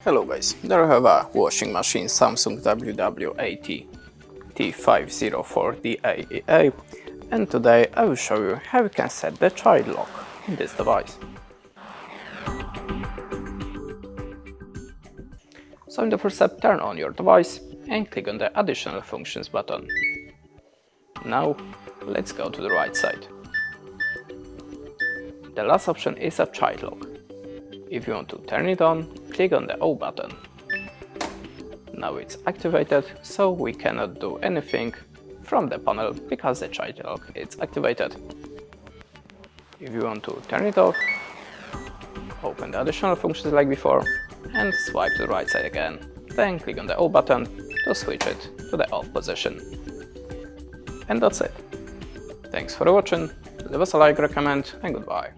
Hello guys, there I have a washing machine Samsung WW80T504DAEA, and today I will show you how you can set the child lock in this device. So in the first step, turn on your device and click on the additional functions button. Now let's go to the right side. The last option is a child lock. If you want to turn it on, click on the O button. Now it's activated, so we cannot do anything from the panel because the child lock is activated. If you want to turn it off, open the additional functions like before and swipe to the right side again. Then click on the O button to switch it to the off position. And that's it. Thanks for watching, leave us a like, recommend, and goodbye.